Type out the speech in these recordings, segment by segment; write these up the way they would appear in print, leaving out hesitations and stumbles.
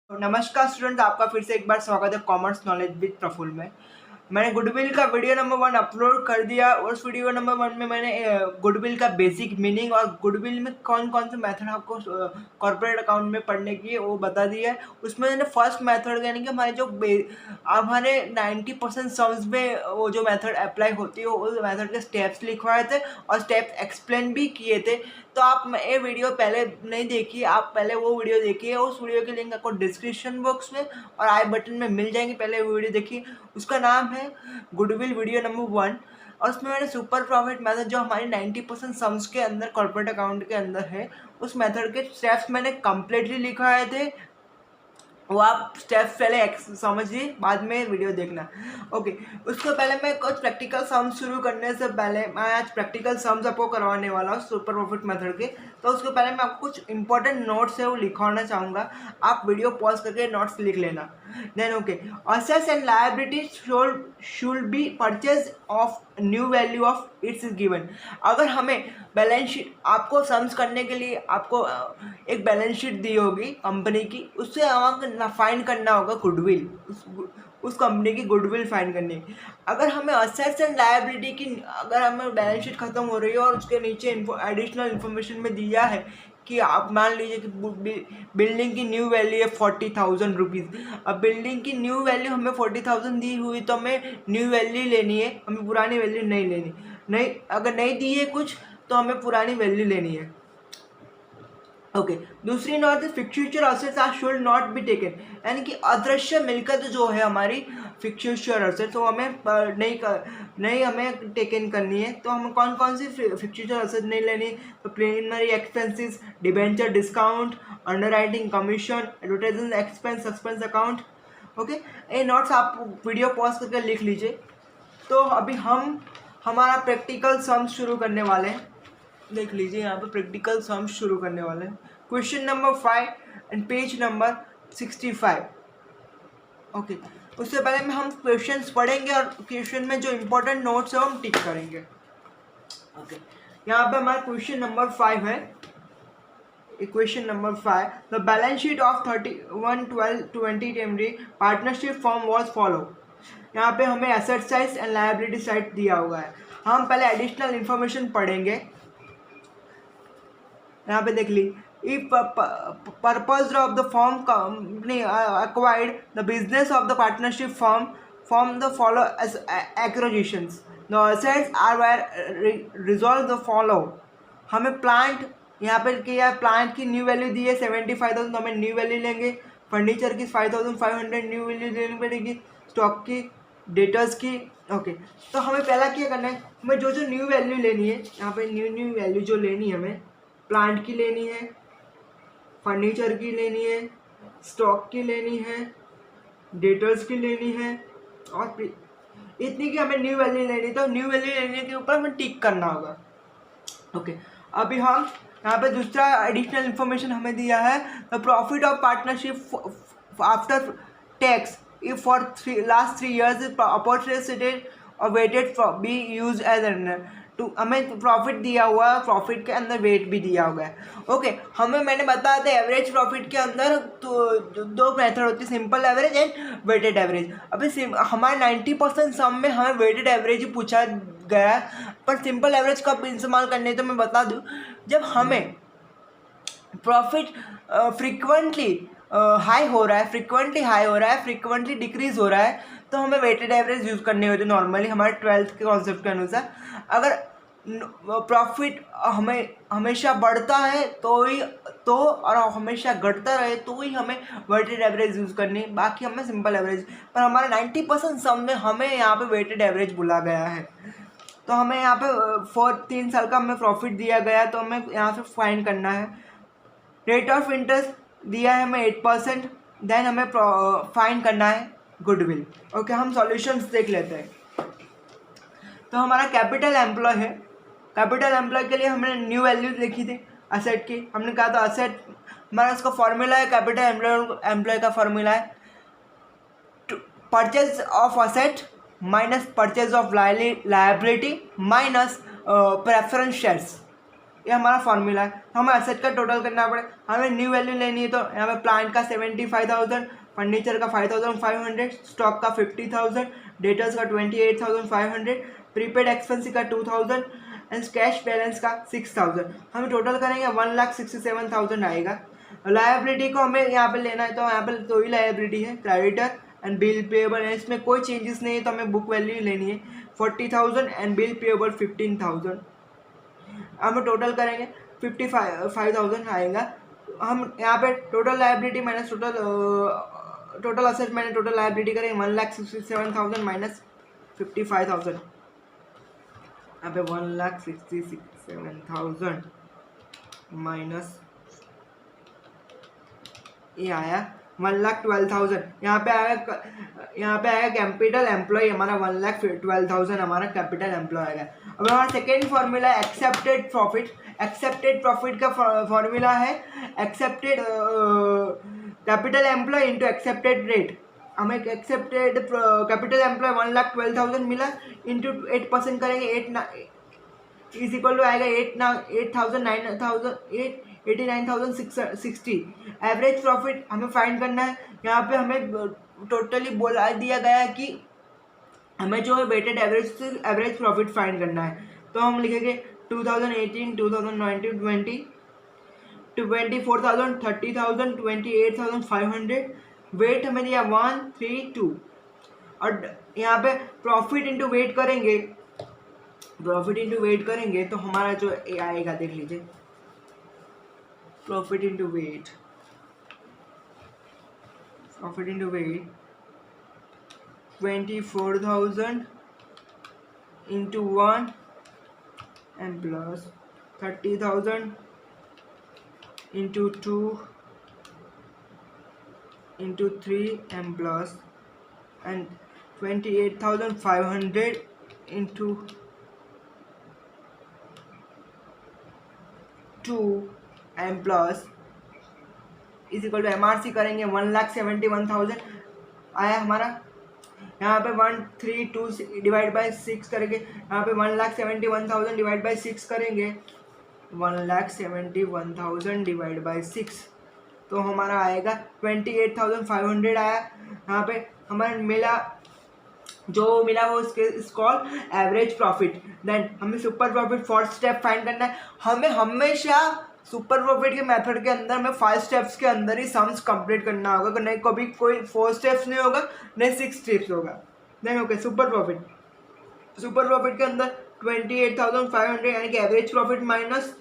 नमस्कार स्टूडेंट, आपका फिर से एक बार स्वागत है कॉमर्स नॉलेज विद प्रफुल में। मैंने गुडविल का वीडियो नंबर 1 अपलोड कर दिया। उस वीडियो नंबर 1 में मैंने गुडविल का बेसिक मीनिंग और गुडविल में कौन कौन से मेथड आपको कॉर्पोरेट अकाउंट में पढ़ने की है वो बता दिया है। उसमें मैंने फर्स्ट मेथड यानी कि हमारे 90% सम्स में वो जो मेथड अप्लाई होती है उस मेथड के स्टेप्स लिखवाए थे और स्टेप्स एक्सप्लेन भी किए थे। तो आप ये वीडियो पहले नहीं देखिए, आप पहले वो वीडियो देखिए। उस वीडियो की लिंक आपको डिस्क्रिप्शन बॉक्स में और आई बटन में मिल जाएंगे। पहले वो वीडियो देखिए, उसका नाम है गुडविल वीडियो नंबर 1। और उसमें मैंने सुपर प्रॉफिट मेथड जो हमारे 90% सम्स के अंदर कॉर्पोरेट अकाउंट के अंदर है उस मेथड के स्टेप्स मैंने कंप्लीटली लिखाए थे। वो आप स्टेप्स पहले समझिए, बाद में वीडियो देखना। ओके, उसको पहले मैं कुछ प्रैक्टिकल सम्स शुरू करने से पहले मैं आज प्रैक्टिकल सम्स आपको करवाने वाला हूँ सुपर प्रॉफिट मेथड के। तो उसके पहले मैं आपको कुछ इंपॉर्टेंट नोट्स है वो लिखवाना चाहूँगा। आप वीडियो पॉज करके नोट्स लिख लेना। Then okay, assets and liabilities should be purchase of new value of its is given. अगर हमें बैलेंस शीट आपको सम्स करने के लिए आपको एक बैलेंस शीट दी होगी कंपनी की, उससे हमें फाइंड करना होगा गुडविल, उस कंपनी की गुडविल फाइंड करनी है। अगर हमें असेट्स एंड लायबिलिटी की अगर हमें बैलेंस शीट खत्म हो रही है और उसके नीचे एडिशनल इन्फॉर्मेशन में दिया है कि आप मान लीजिए कि बिल्डिंग की न्यू वैल्यू है 40,000 रुपीज़। अब बिल्डिंग की न्यू वैल्यू हमें 40,000 दी हुई तो हमें न्यू वैल्यू लेनी है, हमें पुरानी वैल्यू नहीं लेनी। नहीं, अगर नहीं दी है कुछ तो हमें पुरानी वैल्यू लेनी है। ओके, दूसरी नोट है fixture assets are should not be taken, यानी कि अदृश्य मिलकत जो है हमारी फिक्स्चर असेट्स तो हमें नहीं हमें टेकन करनी है। तो हमें कौन कौन सी फिक्स्चर असेट नहीं लेनी? तो preliminary expenses, debenture discount, underwriting commission, advertising expense, suspense account. Okay, ये नोट्स आप वीडियो पॉज करके लिख लीजिए। तो अभी हम हमारा प्रैक्टिकल सम्स शुरू करने वाले हैं। देख लीजिए, यहाँ पे प्रैक्टिकल सम्स शुरू करने वाले हैं। Question number 5 and page number 65। Okay, उससे पहले में हम क्वेश्चंस पढ़ेंगे और क्वेश्चन में जो इंपॉर्टेंट नोट्स है हम टिक करेंगे। ओके, यहाँ पे हमारा क्वेश्चन नंबर 5 है। Question number 5, the balance sheet of 31/12/2020 partnership form was follow. यहाँ पे हमें asset side and liability side दिया हुआ है। हम पहले एडिशनल इंफॉर्मेशन पढ़ेंगे। यहाँ पे देख ली, if purpose of the form company acquired the business of the partnership form the follow as acquisitions, the assets are where resolve the follow। हमें प्लांट यहाँ पे किया, प्लांट की न्यू वैल्यू दी है 75,000 तो हमें न्यू वैल्यू लेंगे। फर्नीचर की 5,500 न्यू वैल्यू लेनी पड़ेगी। स्टॉक की, डेटर्स की। ओके, तो हमें पहला क्या करना है, हमें जो जो न्यू वैल्यू लेनी है, यहाँ पे न्यू वैल्यू जो लेनी है, हमें प्लांट की लेनी है, फर्नीचर की लेनी है, स्टॉक की लेनी है, डेटर्स की लेनी है और इतनी की हमें न्यू वैल्यू लेनी। तो न्यू वैल्यू लेने के ऊपर हमें टिक करना होगा। ओके, अभी हम यहाँ पे दूसरा एडिशनल इंफॉर्मेशन हमें दिया है, the profit of partnership after tax if for last 3 years opportunity और weighted be use as an two. हमें प्रॉफिट दिया हुआ है, प्रॉफिट के अंदर वेट भी दिया हुआ है। ओके, हमें मैंने बताया था एवरेज प्रॉफिट के अंदर तो दो मेथड होती है, simple average and weighted average. अभी हमारे 90% सम में हमें वेटेड एवरेज ही पूछा गया, पर सिंपल एवरेज कब इस्तेमाल करने तो मैं बता दूं, जब हमें प्रॉफिट फ्रीक्वेंटली हाई हो रहा है, फ्रीक्वेंटली डिक्रीज हो रहा है, तो हमें वेटेड एवरेज यूज़ करनी होती है नॉर्मली हमारे 12th के कॉन्सेप्ट के अनुसार। अगर प्रॉफिट हमें हमेशा बढ़ता है और हमेशा घटता रहे तो ही हमें वेटेड एवरेज यूज़ करनी है, बाकी हमें सिंपल एवरेज। पर हमारे 90% सम में हमें यहाँ पे वेटेड एवरेज बोला गया है। तो हमें यहाँ पे 3 साल का हमें प्रॉफिट दिया गया है, तो हमें यहाँ से फाइंड करना है। रेट ऑफ इंटरेस्ट दिया है हमें 8%। देन हमें फाइंड करना है गुडविल। ओके, हम सॉल्यूशंस देख लेते हैं। तो हमारा कैपिटल एम्प्लॉय है। कैपिटल एम्प्लॉय के लिए हमने न्यू वैल्यू लिखी थी असेट की। हमने कहा था असेट हमारा उसका फॉर्मूला है, कैपिटल एम्प्लॉय का फॉर्मूला है purchase of asset minus purchase of liability minus preference shares ये हमारा फॉर्मूला है। तो हमें एसेट का टोटल करना पड़े, हमें न्यू वैल्यू लेनी है। तो यहाँ पे प्लांट का 75,000, फर्नीचर का 5,500, स्टॉक का 50,000, डेटर्स का 28,500, प्रीपेड एक्सपेंस का 2,000 एंड कैश बैलेंस का 6,000। हम टोटल करेंगे 1,67,000 आएगा। लायबिलिटी को हमें यहाँ पे लेना है, तो यहाँ पे दो ही लायबिलिटी है, क्रेडिटर एंड बिल पेएबल। इसमें कोई चेंजेस नहीं है, तो हमें बुक वैल्यू लेनी है 40,000 एंड बिल पेएबल 15,000। हम टोटल करेंगे 55,000 आएगा। हम यहाँ पे total liability minus total asset मैंने टोटल लायबिलिटी करेंगे 1,67,000 माइनस 55,000। यहाँ पे 1,67,000 माइनस ये आया 1,12,000। यहाँ पे आएगा कैपिटल एम्प्लॉय हमारा 1,12,000 हमारा कैपिटल एम्प्लॉय आएगा। अब हमारा सेकेंड फॉर्मूला है एक्सेप्टेड प्रॉफिट। एक्सेप्टेड प्रॉफिट का फॉर्मूला है expected capital employ into expected rate. हमें एक्सेप्टेड कैपिटल एम्प्लॉय 1,12,000 मिला, इंटू 8% करेंगे, 8 इज इक्वल टू आएगा 89,660। एवरेज प्रॉफिट हमें फाइंड करना है। यहाँ पे हमें टोटली बोला दिया गया है कि हमें जो है वेटेड एवरेज प्रॉफिट फाइंड करना है। तो हम लिखेंगे 2018, 2019, 20, 24,000, 30,000, 28,500। वेट हमें दिया 132 और यहाँ पे प्रॉफिट इंटू वेट करेंगे, तो हमारा जो ए आएगा देख लीजिए, profit into weight 24,000 into 1 and plus 30,000 into 2 into 3 and plus and 28,500 into 2 M plus is equal to MRC करेंगे 1,71,000 आया हमारा। यहाँ पे 132 डिवाइड बाई 6 करेंगे, यहाँ पे 1,71,000 डिवाइड बाई 6 करेंगे, 1,71,000 डिवाइड बाई 6, तो हमारा आएगा 28,500 आया। यहाँ पे हमारे जो मिला वो इस कॉल एवरेज प्रॉफिट। देन हमें super profit fourth step find करना है। हमें हमेशा सुपर प्रॉफिट के मेथड के अंदर हमें 5 स्टेप्स के अंदर ही सम्स कंप्लीट करना होगा, नहीं कभी कोई 4 स्टेप्स नहीं होगा, नहीं 6 स्टेप्स होगा। देन ओके, सुपर प्रॉफिट के अंदर 28,500 यानी कि average profit minus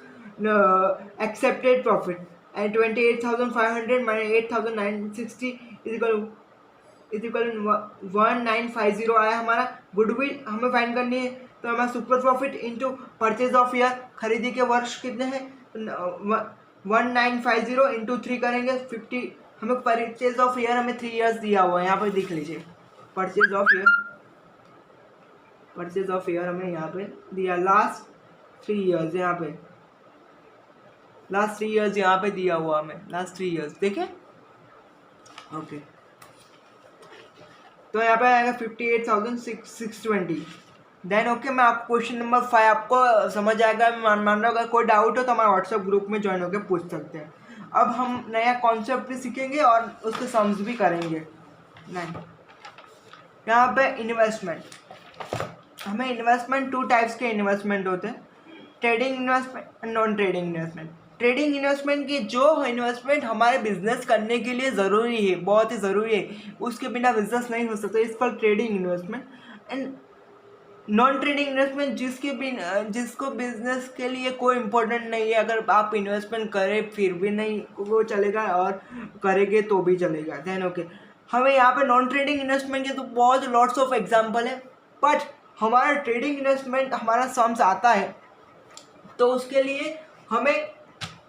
accepted profit and 28,500 minus 8,960 is equal 1950 आया हमारा। गुडविल हमें फाइंड करनी है, तो हमारा super profit into purchase of year, खरीदी के वर्ष कितने हैं 1950 इंटू 3 करेंगे 50। हमें परचेज ऑफ ईयर हमें 3 इयर्स दिया हुआ है, यहाँ पर देख लीजिए परचेज ऑफ ईयर हमें यहाँ पे दिया लास्ट 3 इयर्स, यहाँ पे लास्ट 3 इयर्स यहाँ पे दिया हुआ हमें, लास्ट 3 इयर्स देखें। ओके, तो यहाँ पे आएगा 58,620। देन ओके, मैं आपको क्वेश्चन नंबर 5 आपको समझ आएगा, मैं मान रहा हूँ। अगर कोई डाउट हो तो हमारे व्हाट्सएप ग्रुप में ज्वाइन होकर पूछ सकते हैं। अब हम नया कॉन्सेप्ट भी सीखेंगे और उसके सम्स भी करेंगे। नहीं, यहाँ पे इन्वेस्टमेंट, हमें इन्वेस्टमेंट 2 टाइप्स के इन्वेस्टमेंट होते हैं, trading investment and non trading investment. Trading investment की जो इन्वेस्टमेंट हमारे बिजनेस करने के लिए ज़रूरी है, बहुत ही ज़रूरी है, उसके बिना बिजनेस नहीं हो सकता, इस पर trading investment. And non trading investment जिसको बिजनेस के लिए कोई इम्पोर्टेंट नहीं है, अगर आप इन्वेस्टमेंट करें फिर भी नहीं वो चलेगा और करेंगे तो भी चलेगा। देन ओके, हमें यहाँ पे नॉन ट्रेडिंग इन्वेस्टमेंट के तो बहुत लॉट्स ऑफ एग्जांपल है, बट हमारा ट्रेडिंग इन्वेस्टमेंट हमारा सम्स आता है, तो उसके लिए हमें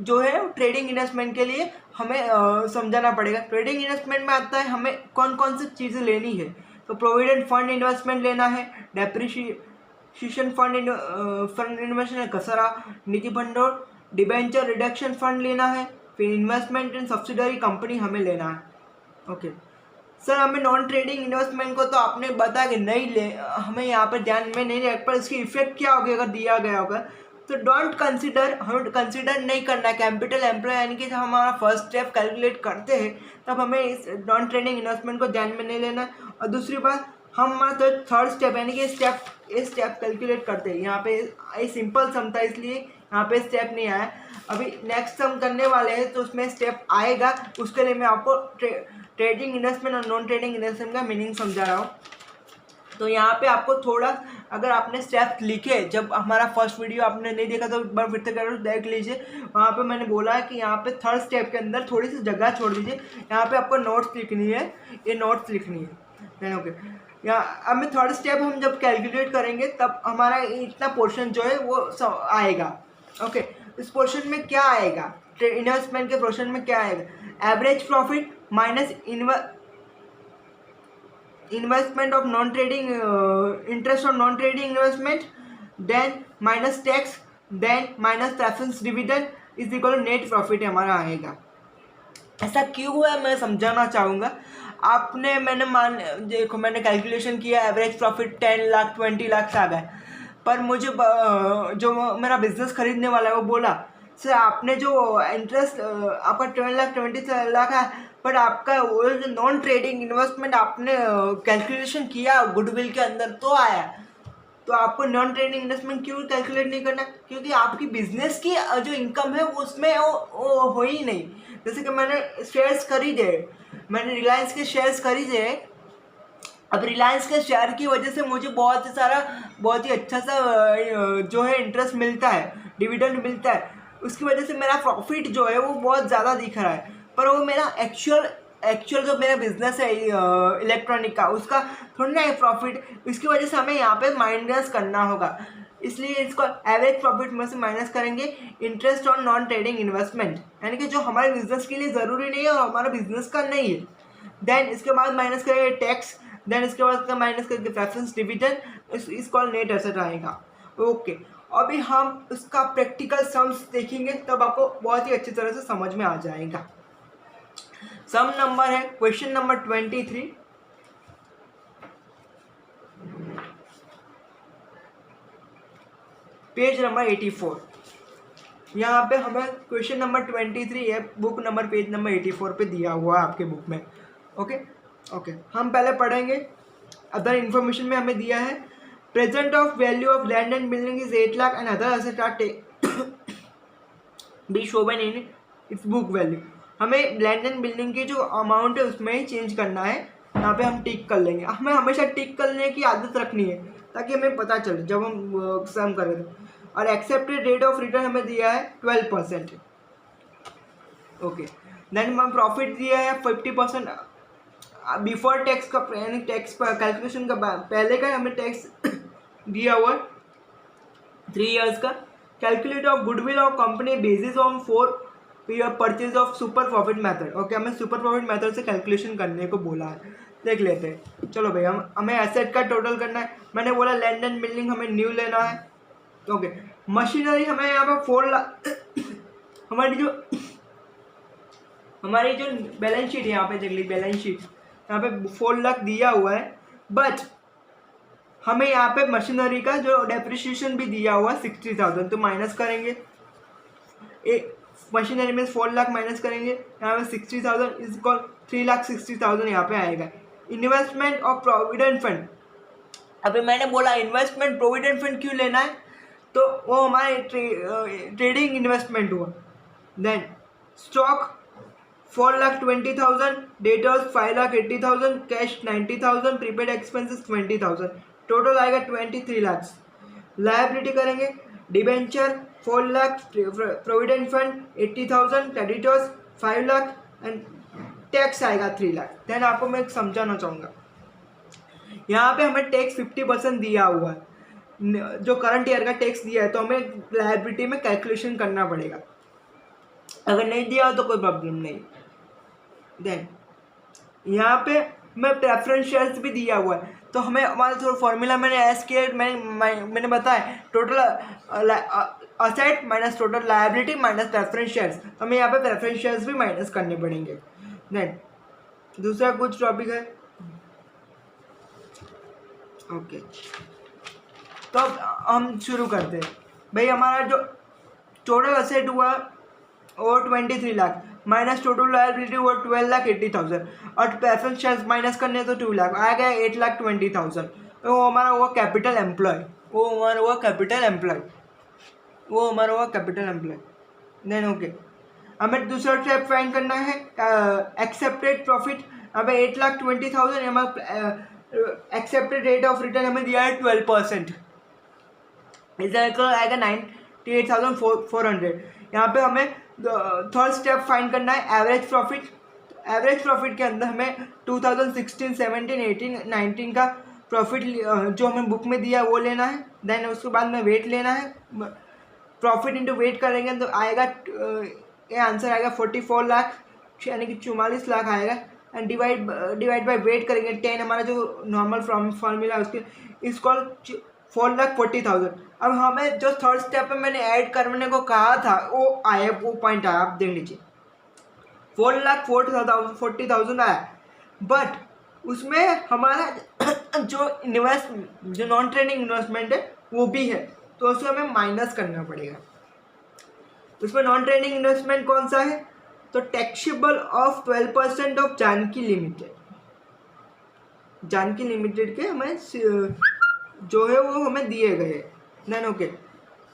जो है ट्रेडिंग इन्वेस्टमेंट के लिए हमें समझाना पड़ेगा। ट्रेडिंग इन्वेस्टमेंट में आता है हमें कौन कौन सी चीज़ें लेनी है, तो प्रोविडेंट फंड इन्वेस्टमेंट लेना है, डेप्रिशिएशन फंड इन्वेस्टमेंट कसरा, निधि भंडोर, डिबेंचर रिडक्शन फंड लेना है, फिर इन्वेस्टमेंट इन सब्सिडरी कंपनी हमें लेना है। ओके सर, हमें नॉन ट्रेडिंग इन्वेस्टमेंट को तो आपने बताया कि नहीं ले, हमें यहाँ पर ध्यान में नहीं रख, पर इसकी इफेक्ट क्या होगी अगर दिया गया होगा। तो डोंट कंसिडर, हमें कंसिडर नहीं करना है कैपिटल एम्प्लॉय, यानी कि जब हमारा फर्स्ट स्टेप कैलकुलेट करते हैं तब हमें इस नॉन ट्रेडिंग इन्वेस्टमेंट को ध्यान में नहीं लेना है। और दूसरी बात, हम हमारा तो थर्ड स्टेप यानी कि स्टेप कैलकुलेट करते हैं। यहाँ पे ये सिंपल सम था इसलिए यहाँ पे स्टेप नहीं आया। अभी नेक्स्ट सम करने वाले हैं तो उसमें स्टेप आएगा, उसके लिए मैं आपको ट्रेडिंग इन्वेस्टमेंट और नॉन ट्रेडिंग इन्वेस्टमेंट का मीनिंग समझा रहा हूँ। तो यहाँ पे आपको थोड़ा, अगर आपने स्टेप लिखे, जब हमारा फर्स्ट वीडियो आपने नहीं देखा तो एक बार फिर से करो, देख लीजिए। वहाँ पे मैंने बोला है कि यहाँ पे थर्ड स्टेप के अंदर थोड़ी सी जगह छोड़ दीजिए, यहाँ पे आपको नोट्स लिखनी है, ये नोट्स लिखनी है। ओके, यहाँ अब मैं थर्ड स्टेप हम जब कैलकुलेट करेंगे तब हमारा इतना पोर्शन जो है वो आएगा। ओके, इस पोर्शन में क्या आएगा, इन्वेस्टमेंट के पोर्शन में क्या आएगा, average profit minus investment of non-trading interest on non-trading investment, then minus tax, then minus preference dividend is equal to net profit हमारा आएगा। ऐसा क्यों हुआ मैं समझाना चाहूँगा। आपने देखो मैंने कैलकुलेशन किया, एवरेज प्रॉफिट 10 लाख 20 लाख से आ गए, पर मुझे जो मेरा बिजनेस खरीदने वाला है वो बोला सर आपने जो इंटरेस्ट आपका 10 लाख 20 लाख है, बट आपका वो जो नॉन ट्रेडिंग इन्वेस्टमेंट आपने कैलकुलेशन किया गुडविल के अंदर तो आया, तो आपको नॉन ट्रेडिंग इन्वेस्टमेंट क्यों कैलकुलेट नहीं करना, क्योंकि आपकी बिजनेस की जो इनकम है उसमें वो हो ही नहीं। जैसे कि मैंने शेयर्स खरीदे, मैंने रिलायंस के शेयर्स खरीदे, अब रिलायंस के शेयर की वजह से मुझे बहुत ही अच्छा सा जो है इंटरेस्ट मिलता है, डिविडेंड मिलता है, उसकी वजह से मेरा प्रॉफिट जो है वो बहुत ज़्यादा दिख रहा है, पर वो मेरा एक्चुअल जो मेरा बिजनेस है इलेक्ट्रॉनिक का, उसका थोड़ी ना है प्रॉफिट, इसकी वजह से हमें यहाँ पे माइनस करना होगा। इसलिए इसको एवरेज प्रॉफिट में से माइनस करेंगे interest on non trading investment, यानी कि जो हमारे बिजनेस के लिए ज़रूरी नहीं है और हमारा बिजनेस का नहीं है। देन इसके बाद माइनस करेंगे टैक्स, देन इसके बाद माइनस करके प्रेफरेंस डिविडेंड, इसको नेट एसेट आएगा। ओके, अभी हम उसका प्रैक्टिकल सम्स देखेंगे तब आपको बहुत ही अच्छी तरह से समझ में आ जाएगा। सम नंबर है क्वेश्चन नंबर 23, पेज नंबर 84। यहाँ पे हमें क्वेश्चन नंबर 23 है, बुक नंबर पेज नंबर 84 पे दिया हुआ है आपके बुक में। ओके, हम पहले पढ़ेंगे। अदर इन्फॉर्मेशन में हमें दिया है present of value of land and building is 8 lakh and other asset are be shown in its book value. हमें लैंड एंड बिल्डिंग की जो अमाउंट है उसमें ही चेंज करना है, यहाँ पे हम टिक कर लेंगे। हमें हमेशा टिक करने की आदत रखनी है ताकि हमें पता चले जब हम सम करें तो। और एक्सेप्टेड रेट ऑफ रिटर्न हमें दिया है 12%। ओके, देन हम प्रॉफिट दिया है 50% बिफोर टैक्स का, यानी टैक्स कैलकुलेशन का पहले का हमें टैक्स दिया हुआ 3 years का। Calculate of goodwill of company basis on 4 purchase of super profit method. Okay, हमें सुपर प्रॉफिट मेथड से कैलकुलेशन करने को बोला है, देख लेते हैं। चलो भाई, हमें एसेट का टोटल करना है। मैंने बोला लैंड एंड बिल्डिंग हमें न्यू लेना है। ओके, मशीनरी हमें यहाँ पर 4 लाख हमारी जो बैलेंस शीट है, यहाँ पे देख ली बैलेंस शीट, यहाँ पे 4 लाख दिया हुआ है, बट हमें यहाँ पे मशीनरी का जो डेप्रिसिएशन भी दिया हुआ है 60,000, तो माइनस करेंगे। मशीनरी में 4 लाख माइनस करेंगे, यहाँ पे 60,000 इज इक्वल 3,60,000 यहाँ पे आएगा। इन्वेस्टमेंट ऑफ प्रोविडेंट फंड, अभी मैंने बोला इन्वेस्टमेंट प्रोविडेंट फंड क्यों लेना है, तो वो हमारे ट्रेडिंग इन्वेस्टमेंट हुआ। Then stock 4,20,000, debtors 5,80,000, cash 90,000, prepaid expenses 20,000, total आएगा 23 लाख। लायबिलिटी करेंगे, debenture 4 lakh, provident fund 80,000, creditors 5 lakh and tax आएगा 3 लाख। देन आपको मैं समझाना चाहूँगा, यहाँ पे हमें टैक्स 50% दिया हुआ है, जो करंट ईयर का टैक्स दिया है, तो हमें लायबिलिटी में कैलकुलेशन करना पड़ेगा। अगर नहीं दिया हो तो कोई प्रॉब्लम नहीं। देन यहाँ पे मैं प्रेफरेंस शेयर्स भी दिया हुआ है, तो हमें हमारा थोड़ा फॉर्मूला मैंने ऐस किया, मैंने बताया total asset minus total liability minus preference shares, हमें यहाँ पे प्रेफरेंस शेयर्स भी माइनस करने पड़ेंगे। देन दूसरा कुछ टॉपिक है। ओके, तो अब हम शुरू करते हैं। भाई हमारा जो टोटल असेट हुआ वो 23 लाख, माइनस टोटल लायबिलिटी हुआ 12,80,000, और प्रेफरेंस शेयर्स माइनस करने तो 2 लाख आ गया, 8,20,000। तो वो हमारा हुआ कैपिटल एम्प्लॉय, वो हमारा हुआ कैपिटल एम्प्लॉय, वो हमारा हुआ कैपिटल एम्प्लॉय। देन ओके, हमें दूसरा स्टेप फाइंड करना है एक्सेप्टेड प्रॉफिट। हमें 8,20,000, हमारा एक्सेप्टेड रेट ऑफ रिटर्न हमें दिया है 12%, इसका आएगा 98,400। यहाँ पे हमें थर्ड स्टेप फाइंड करना है एवरेज प्रॉफिट। एवरेज प्रॉफिट के अंदर हमें 2016, 17, 18, 19 का प्रॉफिट जो हमें बुक में दिया है वो लेना है। देन उसके बाद में वेट लेना है, प्रॉफिट इंटू वेट करेंगे तो आएगा ये आंसर आएगा 44 लाख, यानी कि 44 लाख आएगा। एंड डिवाइड बाय वेट करेंगे 10, हमारा जो नॉर्मल फॉर्मूला है उसके इस कॉल 4,40,000। अब हमें जो थर्ड स्टेप में मैंने ऐड करने को कहा था वो आया, वो पॉइंट आया, आप देख लीजिए 4,40,000 आया, बट उसमें हमारा जो नॉन ट्रेडिंग इन्वेस्टमेंट है वो भी है, तो उसे हमें माइनस करना पड़ेगा। उसमें नॉन ट्रेडिंग इन्वेस्टमेंट कौन सा है, तो taxable of 12% of Janaki limited. Janaki limited के हमें जो है वो हमें दिए गए। Then okay,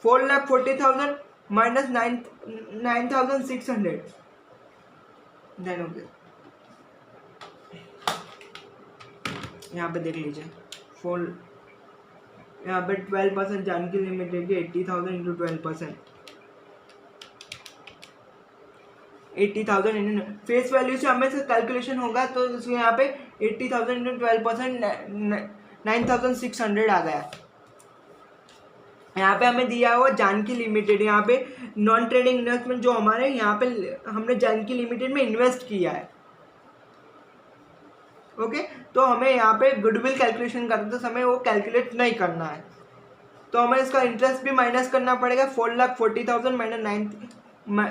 4,40,000 minus 9,600। Then okay, यहाँ पे देख लीजिए यहाँ पे 12% जानकी लिमिटेड के 80,000 इंटू 12%, 80,000 इंटू फेस वैल्यू से हमें से कैलकुलेशन होगा, तो इसमें यहाँ पे 80,000 इंटू 12% 9,600 आ गया। यहाँ पे हमें दिया हुआ जानकी लिमिटेड, यहाँ पे नॉन ट्रेडिंग इन्वेस्टमेंट जो हमारे यहाँ पे हमने जानकी लिमिटेड में इन्वेस्ट किया है। ओके, तो हमें यहाँ पे गुडविल कैलकुलेशन करते समय वो कैलकुलेट नहीं करना है, तो हमें इसका इंटरेस्ट भी माइनस करना पड़ेगा। 4,40,000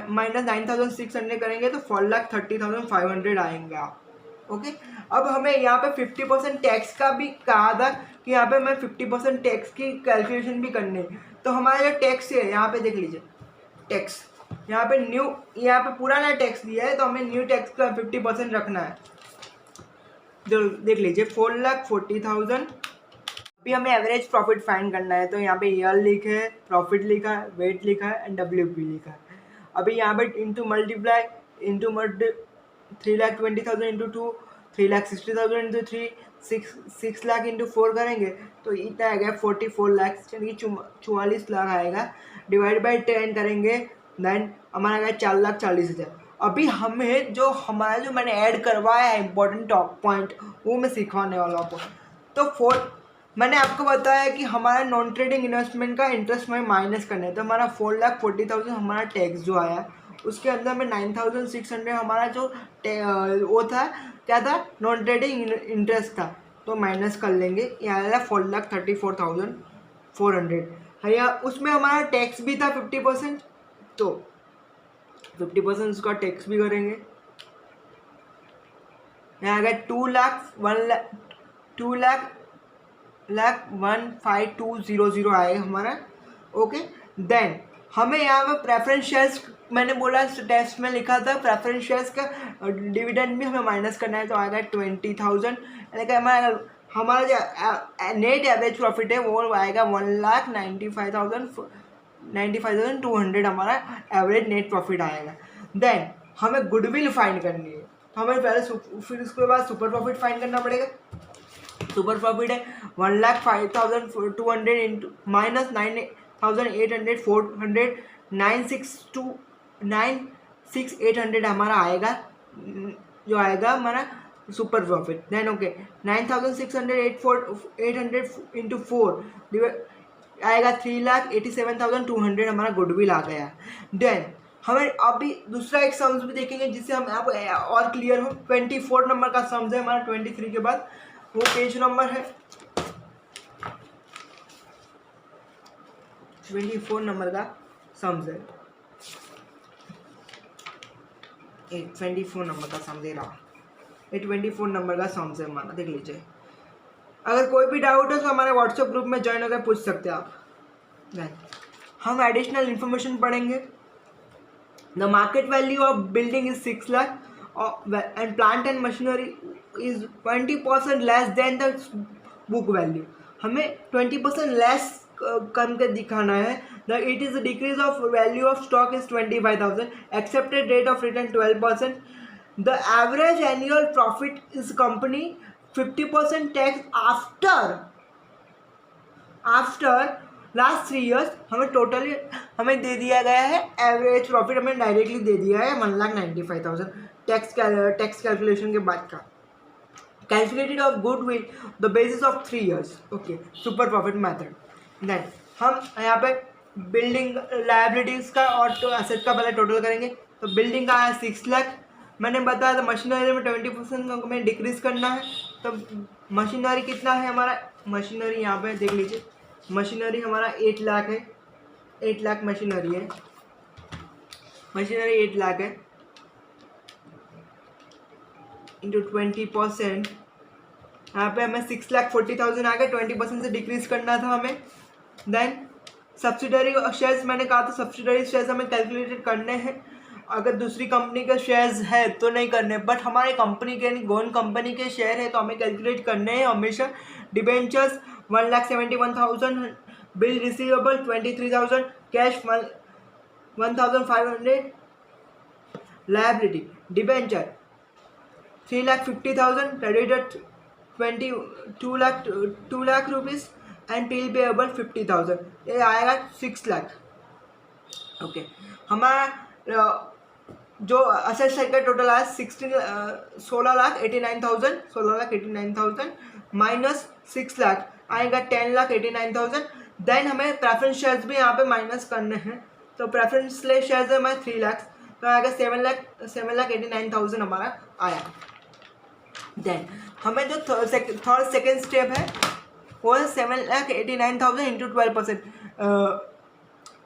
माइनस 9,600 करेंगे तो 4,30,500 आएंगे आप। ओके, अब हमें यहाँ पे 50% टैक्स का भी कहा था कि यहाँ पे हमें 50% टैक्स की कैलकुलेशन भी करनी है। तो हमारा जो टैक्स है यहाँ पे देख लीजिए, टैक्स यहाँ पे यहाँ पे पुराना टैक्स दिया है, तो हमें न्यू टैक्स का 50% रखना है। जो देख लीजिए 4,40,000। अभी हमें एवरेज प्रॉफिट फाइंड करना है, तो यहाँ पे ईयर लिखा है, प्रॉफिट लिखा है, वेट लिखा है एंड WP लिखा है। अभी यहाँ पे into 3,20,000 into 2, 3,60,000 into 3, 6 lakh into 4 करेंगे तो इतना आ गया 44 लाख, यानी 44 लाख आएगा। डिवाइड बाई 10 करेंगे, देन हमारा आएगा 4,40,000। अभी हमें जो मैंने ऐड करवाया है इंपॉर्टेंट टॉप पॉइंट, वो मैं सिखाने वाला हूँ। तो मैंने आपको बताया कि हमारा नॉन ट्रेडिंग इन्वेस्टमेंट का इंटरेस्ट हमें माइनस करना है, तो हमारा 4,40,000 हमारा टैक्स जो आया, उसके अंदर में 9,600 हमारा जो वो था, क्या था, नॉन ट्रेडिंग इंटरेस्ट था, तो माइनस कर लेंगे। यहाँ आया 4,34,400 है, या उसमें हमारा टैक्स भी था 50%, तो 50% उसका टैक्स भी करेंगे। यहाँ आ गया 2,01,15,200 आएगा हमारा। ओके, देन हमें यहाँ पे प्रेफरेंस शेयर्स, मैंने बोला टेस्ट में लिखा था प्रेफरेंस शेयर्स का डिविडेंड भी हमें माइनस करना है, तो आएगा 20,000, यानी कि हमारा जो नेट एवरेज प्रॉफिट है वो आएगा 1,95,200 हमारा एवरेज नेट प्रॉफिट आएगा। देन हमें गुडविल फाइंड करनी है, तो हमें पहले फिर उसके बाद सुपर प्रॉफिट फाइंड करना पड़ेगा। सुपर प्रॉफिट है 1,05,200 इंटू माइनस 9,800 400 9,6,800 हमारा आएगा, जो आएगा हमारा super profit. Then okay 9,600 into 4 आएगा 3,87,200 हमारा गुडविल आ गया। देन हमें अभी दूसरा एक सम्स भी देखेंगे जिससे हम आप और क्लियर हो। 24 नंबर का सम्स है हमारा 23 के बाद, वो पेज नंबर है 24 नंबर का सम्स है, 24 नंबर का सम्स दे रहा, ये 24 नंबर का सम्स है हमारा, देख लीजिए। अगर कोई भी डाउट है तो हमारे व्हाट्सएप ग्रुप में ज्वाइन होकर पूछ सकते हैं आप। हम एडिशनल इन्फॉर्मेशन पढ़ेंगे। The market value of building is 6 lakh and plant and machinery is 20% less than the book value. हमें 20% लेस करके दिखाना है। The it is decrease of value of stock is 25,000, accepted rate of return 12%, the average annual profit is company 50% tax after last 3 years. हमें totally हमें दे दिया गया है average profit, हमें डायरेक्टली दे दिया है 1,95,000 टैक्स कैलकुलेशन के बाद का। Calculated of goodwill the basis of 3 years. Okay, super profit method. Then हम यहाँ पे बिल्डिंग लायबिलिटीज का और एसेट का पहले टोटल करेंगे। तो बिल्डिंग का है 6 लाख, मैंने बताया था मशीनरी में 20% में डिक्रीज करना है। तो मशीनरी कितना है हमारा, मशीनरी यहाँ पे देख लीजिए, मशीनरी हमारा 8 लाख है, 8 लाख मशीनरी है, मशीनरी 8 लाख है इंटू 20%, यहाँ पे हमें 6,40,000 आ गए, 20% से डिक्रीज करना था हमें। देन सब्सिडरी शेयर्स, मैंने कहा था सब्सिडरी शेयर्स हमें कैलकुलेटेड करने हैं। अगर दूसरी कंपनी के शेयर्स है तो नहीं करने, बट हमारे कंपनी के गोन कंपनी के शेयर है तो हमें कैलकुलेट करने हैं हमेशा। Debentures 1,71,000, bill receivable 23,000, cash 1,500, liability debenture 3,50,000, credited 2 lakh rupees and till payable 50,000, ये आएगा 6 लाख। ओके, हमारा जो असेट साइड का टोटल आया 16,89,000 माइनस 6 लाख आएगा 10,89,000। देन हमें प्रेफरेंस शेयर्स भी यहाँ पे माइनस करने हैं। तो प्रेफरेंस शेयर्स है हमारे 3 लाख, तो आएगा 7,89,000 हमारा आया। देन हमें जो थर्ड सेकेंड स्टेप है वो है 7,89,000 इंटू 12%।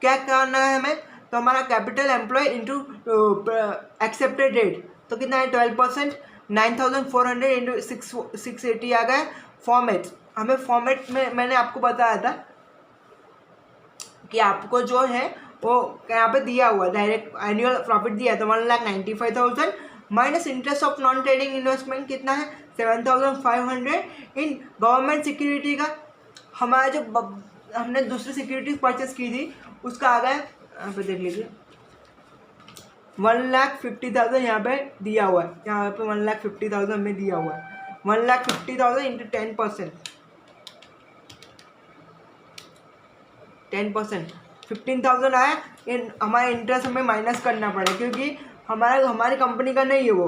क्या करना है हमें, तो हमारा capital employ into expected rate तो कितना है 12%, 9,400 इंटू 680 आ गया। फॉर्मेट, हमें फॉर्मेट में मैंने आपको बताया था कि आपको जो है वो यहाँ पे दिया हुआ डायरेक्ट एनुअल प्रॉफिट दिया है, तो 1,95,000 minus interest of non trading investment कितना है 7,500 इन गवर्नमेंट सिक्योरिटी का। हमारा जो हमने दूसरी सिक्योरिटीज परचेस की थी उसका आ गया, यहाँ पे देख लीजिए 1,50,000 यहाँ पे दिया हुआ है, यहाँ पे 1,50,000 हमें दिया हुआ है। 1,50,000 इंटू 10%, 15,000 आया। हमारा इंटरेस्ट हमें माइनस करना पड़ेगा क्योंकि हमारी कंपनी का नहीं है वो।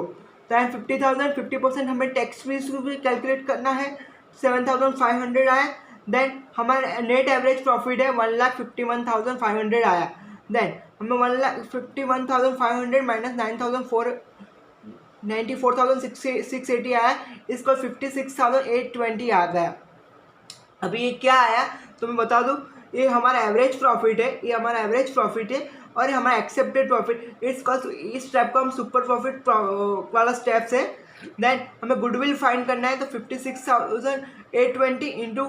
तो 50,000 50% हमें टैक्स फीस भी कैलकुलेट करना है, 7,500 आया। देन हमारा नेट एवरेज प्रॉफिट है 1,51,500 आया। देन हमें 1,51,500 माइनस 94,680 आया, इसको 56,820 आ गया। अभी ये क्या आया तो मैं बता दूँ, ये हमारा एवरेज प्रॉफिट है, ये हमारा एवरेज प्रॉफिट है और ये हमारा एक्सेप्टेड प्रॉफिट। इस स्टेप को हम सुपर प्रॉफिट वाला स्टेप से। देन हमें गुडविल फाइंड करना है, तो 56,820 इंटू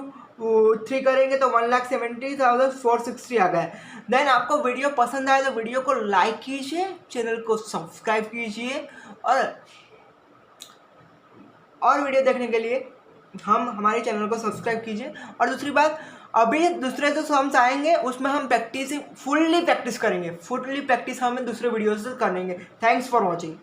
3 करेंगे तो 1,70,460 आ गया। देन आपको वीडियो पसंद आए तो वीडियो को लाइक कीजिए, चैनल को सब्सक्राइब कीजिए और वीडियो देखने के लिए हमारे चैनल को सब्सक्राइब कीजिए। और दूसरी बात, अभी दूसरे जो सम्स आएंगे उसमें हम फुल्ली प्रैक्टिस करेंगे, फुल्ली प्रैक्टिस हमें दूसरे वीडियो से करेंगे। Thanks for watching.